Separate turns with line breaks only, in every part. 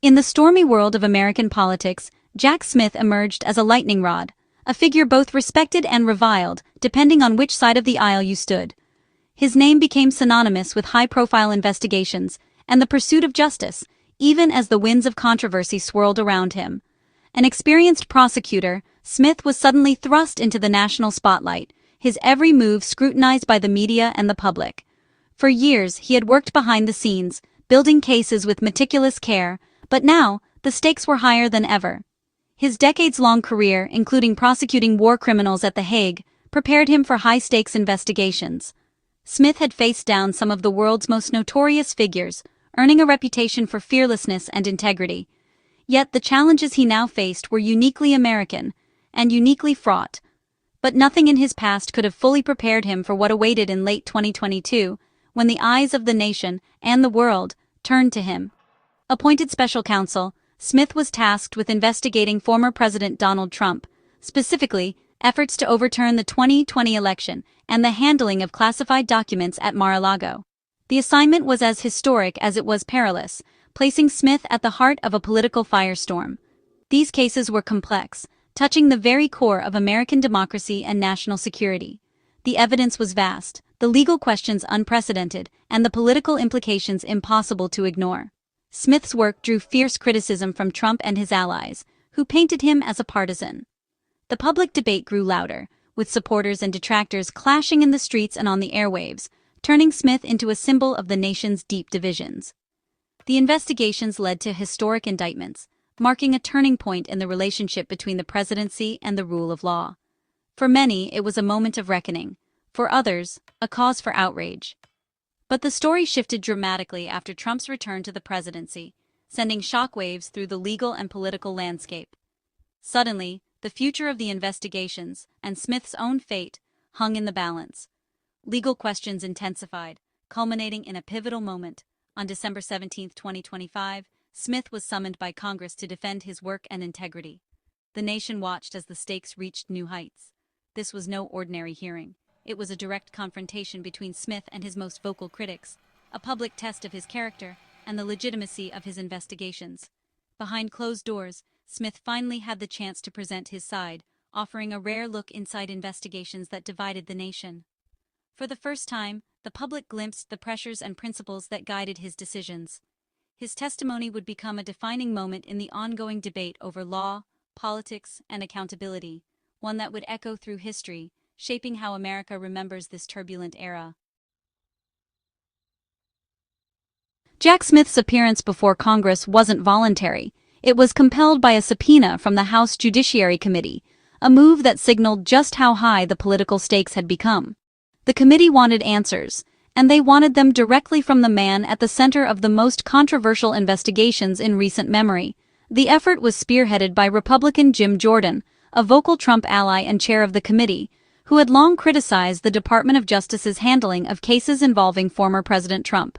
In the stormy world of American politics, Jack Smith emerged as a lightning rod, a figure both respected and reviled, depending on which side of the aisle you stood. His name became synonymous with high-profile investigations and the pursuit of justice, even as the winds of controversy swirled around him. An experienced prosecutor, Smith was suddenly thrust into the national spotlight, his every move scrutinized by the media and the public. For years, he had worked behind the scenes, building cases with meticulous care, but now, the stakes were higher than ever. His decades-long career, including prosecuting war criminals at The Hague, prepared him for high-stakes investigations. Smith had faced down some of the world's most notorious figures, earning a reputation for fearlessness and integrity. Yet the challenges he now faced were uniquely American and uniquely fraught. But nothing in his past could have fully prepared him for what awaited in late 2022, when the eyes of the nation and the world turned to him. Appointed special counsel, Smith was tasked with investigating former President Donald Trump, specifically efforts to overturn the 2020 election and the handling of classified documents at Mar-a-Lago. The assignment was as historic as it was perilous, placing Smith at the heart of a political firestorm. These cases were complex, touching the very core of American democracy and national security. The evidence was vast, the legal questions unprecedented, and the political implications impossible to ignore. Smith's work drew fierce criticism from Trump and his allies, who painted him as a partisan. The public debate grew louder, with supporters and detractors clashing in the streets and on the airwaves, turning Smith into a symbol of the nation's deep divisions. The investigations led to historic indictments, marking a turning point in the relationship between the presidency and the rule of law. For many, it was a moment of reckoning. For others, a cause for outrage. But the story shifted dramatically after Trump's return to the presidency, sending shockwaves through the legal and political landscape. Suddenly, the future of the investigations, and Smith's own fate, hung in the balance. Legal questions intensified, culminating in a pivotal moment. On December 17, 2025, Smith was summoned by Congress to defend his work and integrity. The nation watched as the stakes reached new heights. This was no ordinary hearing. It was a direct confrontation between Smith and his most vocal critics, a public test of his character and the legitimacy of his investigations. Behind closed doors, Smith finally had the chance to present his side, offering a rare look inside investigations that divided the nation. For the first time, the public glimpsed the pressures and principles that guided his decisions. His testimony would become a defining moment in the ongoing debate over law, politics, and accountability, one that would echo through history, shaping how America remembers this turbulent era. Jack Smith's appearance before Congress wasn't voluntary. It was compelled by a subpoena from the House Judiciary Committee, a move that signaled just how high the political stakes had become. The committee wanted answers, and they wanted them directly from the man at the center of the most controversial investigations in recent memory. The effort was spearheaded by Republican Jim Jordan, a vocal Trump ally and chair of the committee, who had long criticized the Department of Justice's handling of cases involving former President Trump.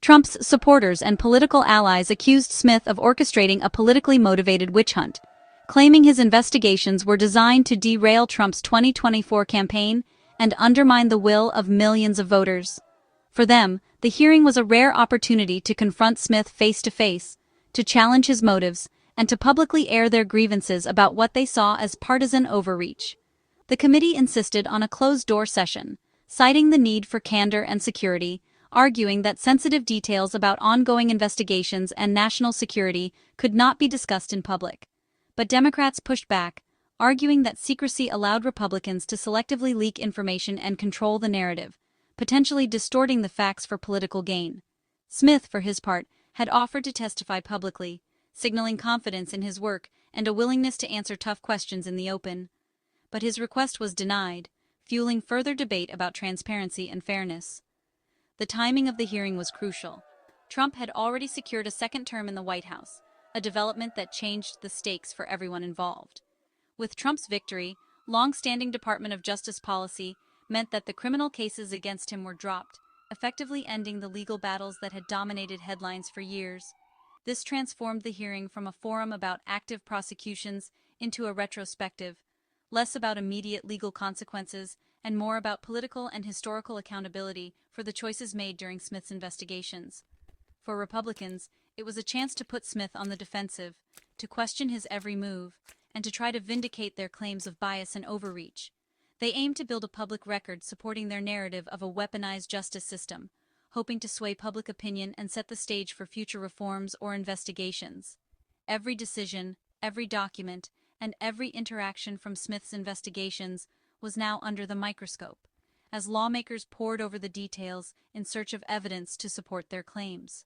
Trump's supporters and political allies accused Smith of orchestrating a politically motivated witch hunt, claiming his investigations were designed to derail Trump's 2024 campaign and undermine the will of millions of voters. For them, the hearing was a rare opportunity to confront Smith face-to-face, to challenge his motives, and to publicly air their grievances about what they saw as partisan overreach. The committee insisted on a closed-door session, citing the need for candor and security, arguing that sensitive details about ongoing investigations and national security could not be discussed in public. But Democrats pushed back, arguing that secrecy allowed Republicans to selectively leak information and control the narrative, potentially distorting the facts for political gain. Smith, for his part, had offered to testify publicly, signaling confidence in his work and a willingness to answer tough questions in the open. But his request was denied, fueling further debate about transparency and fairness. The timing of the hearing was crucial. Trump had already secured a second term in the White House, a development that changed the stakes for everyone involved. With Trump's victory, long-standing Department of Justice policy meant that the criminal cases against him were dropped, effectively ending the legal battles that had dominated headlines for years. This transformed the hearing from a forum about active prosecutions into a retrospective, less about immediate legal consequences and more about political and historical accountability for the choices made during Smith's investigations. For Republicans, It was a chance to put Smith on the defensive, to question his every move, and to try to vindicate their claims of bias and overreach. They aimed to build a public record supporting their narrative of a weaponized justice system, hoping to sway public opinion and set the stage for future reforms or investigations. Every decision, every document, and every interaction from Smith's investigations was now under the microscope, as lawmakers pored over the details in search of evidence to support their claims.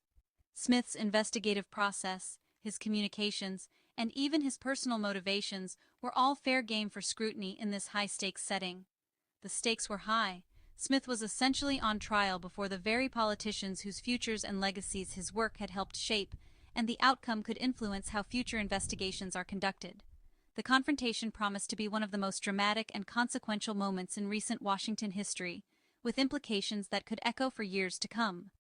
Smith's investigative process, his communications, and even his personal motivations were all fair game for scrutiny in this high-stakes setting. The stakes were high. Smith was essentially on trial before the very politicians whose futures and legacies his work had helped shape, and the outcome could influence how future investigations are conducted. The confrontation promised to be one of the most dramatic and consequential moments in recent Washington history, with implications that could echo for years to come.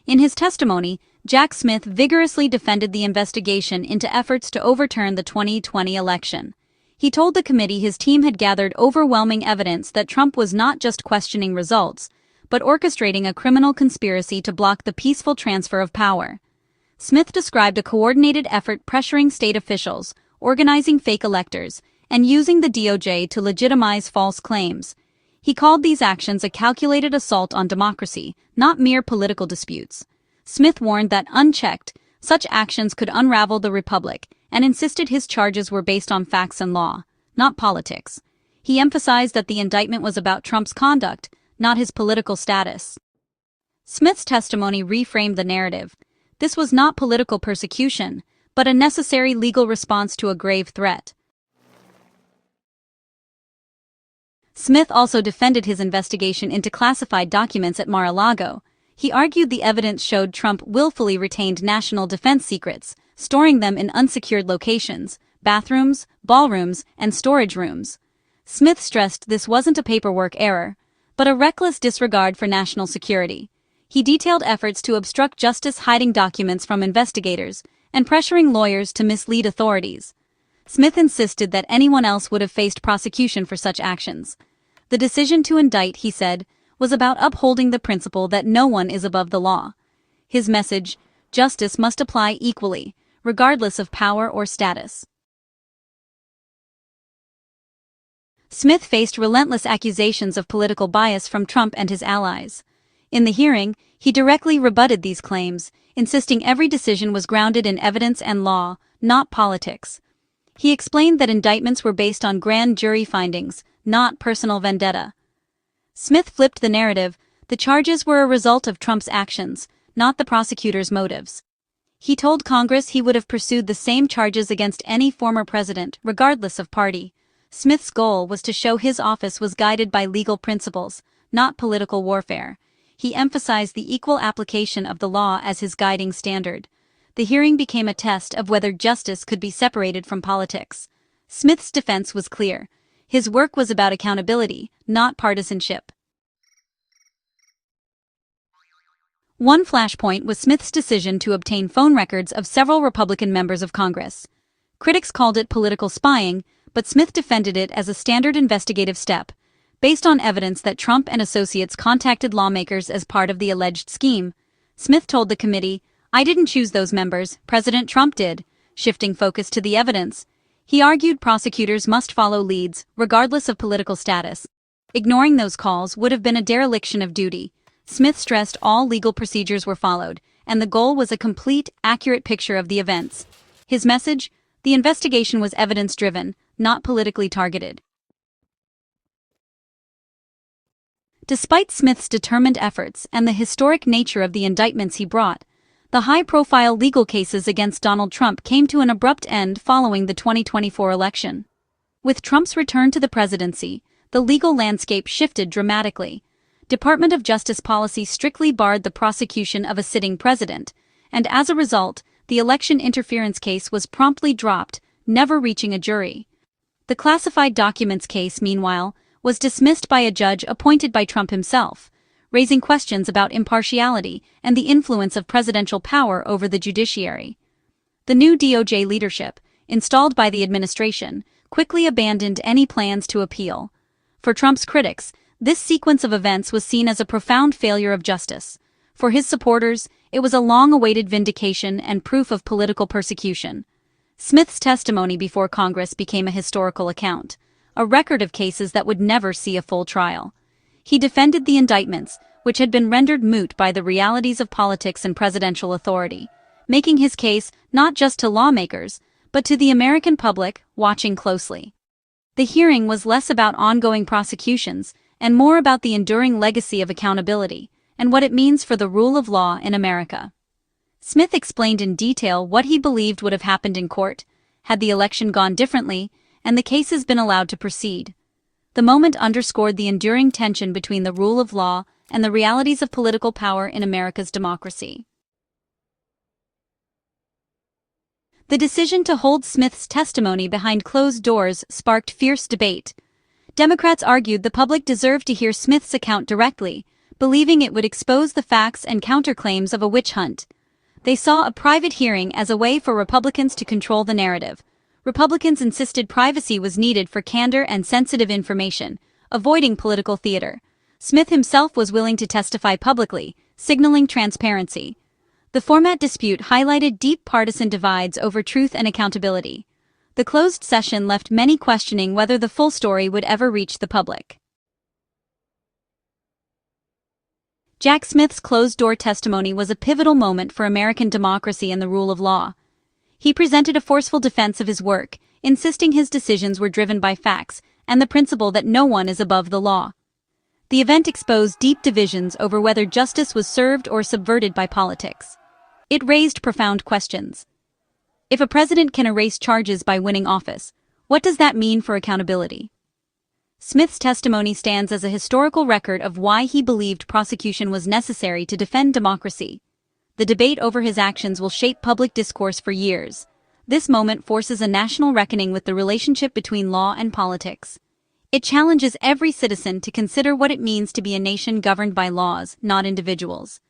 In his testimony, Jack Smith vigorously defended the investigation into efforts to overturn the 2020 election. He told the committee his team had gathered overwhelming evidence that Trump was not just questioning results, but orchestrating a criminal conspiracy to block the peaceful transfer of power. Smith described a coordinated effort pressuring state officials, organizing fake electors, and using the DOJ to legitimize false claims. He called these actions a calculated assault on democracy, not mere political disputes. Smith warned that, unchecked, such actions could unravel the republic, and insisted his charges were based on facts and law, not politics. He emphasized that the indictment was about Trump's conduct, not his political status. Smith's testimony reframed the narrative. This was not political persecution, but a necessary legal response to a grave threat. Smith also defended his investigation into classified documents at Mar-a-Lago. He argued the evidence showed Trump willfully retained national defense secrets, storing them in unsecured locations, bathrooms, ballrooms, and storage rooms. Smith stressed this wasn't a paperwork error, but a reckless disregard for national security. He detailed efforts to obstruct justice, hiding documents from investigators, and pressuring lawyers to mislead authorities. Smith insisted that anyone else would have faced prosecution for such actions. The decision to indict, he said, was about upholding the principle that no one is above the law. His message, justice must apply equally, regardless of power or status. Smith faced relentless accusations of political bias from Trump and his allies. In the hearing, he directly rebutted these claims, insisting every decision was grounded in evidence and law, not politics. He explained that indictments were based on grand jury findings, not personal vendetta. Smith flipped the narrative. The charges were a result of Trump's actions, not the prosecutor's motives. He told Congress he would have pursued the same charges against any former president, regardless of party. Smith's goal was to show his office was guided by legal principles, not political warfare. He emphasized the equal application of the law as his guiding standard. The hearing became a test of whether justice could be separated from politics. Smith's defense was clear. His work was about accountability, not partisanship. One flashpoint was Smith's decision to obtain phone records of several Republican members of Congress. Critics called it political spying, but Smith defended it as a standard investigative step, based on evidence that Trump and associates contacted lawmakers as part of the alleged scheme. Smith told the committee, "I didn't choose those members, President Trump did," shifting focus to the evidence. He argued prosecutors must follow leads, regardless of political status. Ignoring those calls would have been a dereliction of duty. Smith stressed all legal procedures were followed, and the goal was a complete, accurate picture of the events. His message? The investigation was evidence-driven, not politically targeted. Despite Smith's determined efforts and the historic nature of the indictments he brought, the high-profile legal cases against Donald Trump came to an abrupt end following the 2024 election. With Trump's return to the presidency, the legal landscape shifted dramatically. Department of Justice policy strictly barred the prosecution of a sitting president, and as a result, the election interference case was promptly dropped, never reaching a jury. The classified documents case, meanwhile, was dismissed by a judge appointed by Trump himself, raising questions about impartiality and the influence of presidential power over the judiciary. The new DOJ leadership, installed by the administration, quickly abandoned any plans to appeal. For Trump's critics, this sequence of events was seen as a profound failure of justice. For his supporters, it was a long-awaited vindication and proof of political persecution. Smith's testimony before Congress became a historical account, a record of cases that would never see a full trial. He defended the indictments, which had been rendered moot by the realities of politics and presidential authority, making his case not just to lawmakers, but to the American public watching closely. The hearing was less about ongoing prosecutions and more about the enduring legacy of accountability and what it means for the rule of law in America. Smith explained in detail what he believed would have happened in court, had the election gone differently, and the cases been allowed to proceed. The moment underscored the enduring tension between the rule of law and the realities of political power in America's democracy. The decision to hold Smith's testimony behind closed doors sparked fierce debate. Democrats argued the public deserved to hear Smith's account directly, believing it would expose the facts and counterclaims of a witch hunt. They saw a private hearing as a way for Republicans to control the narrative. Republicans insisted privacy was needed for candor and sensitive information, avoiding political theater. Smith himself was willing to testify publicly, signaling transparency. The format dispute highlighted deep partisan divides over truth and accountability. The closed session left many questioning whether the full story would ever reach the public. Jack Smith's closed-door testimony was a pivotal moment for American democracy and the rule of law. He presented a forceful defense of his work, insisting his decisions were driven by facts and the principle that no one is above the law. The event exposed deep divisions over whether justice was served or subverted by politics. It raised profound questions. If a president can erase charges by winning office, what does that mean for accountability? Smith's testimony stands as a historical record of why he believed prosecution was necessary to defend democracy. The debate over his actions will shape public discourse for years. This moment forces a national reckoning with the relationship between law and politics. It challenges every citizen to consider what it means to be a nation governed by laws, not individuals.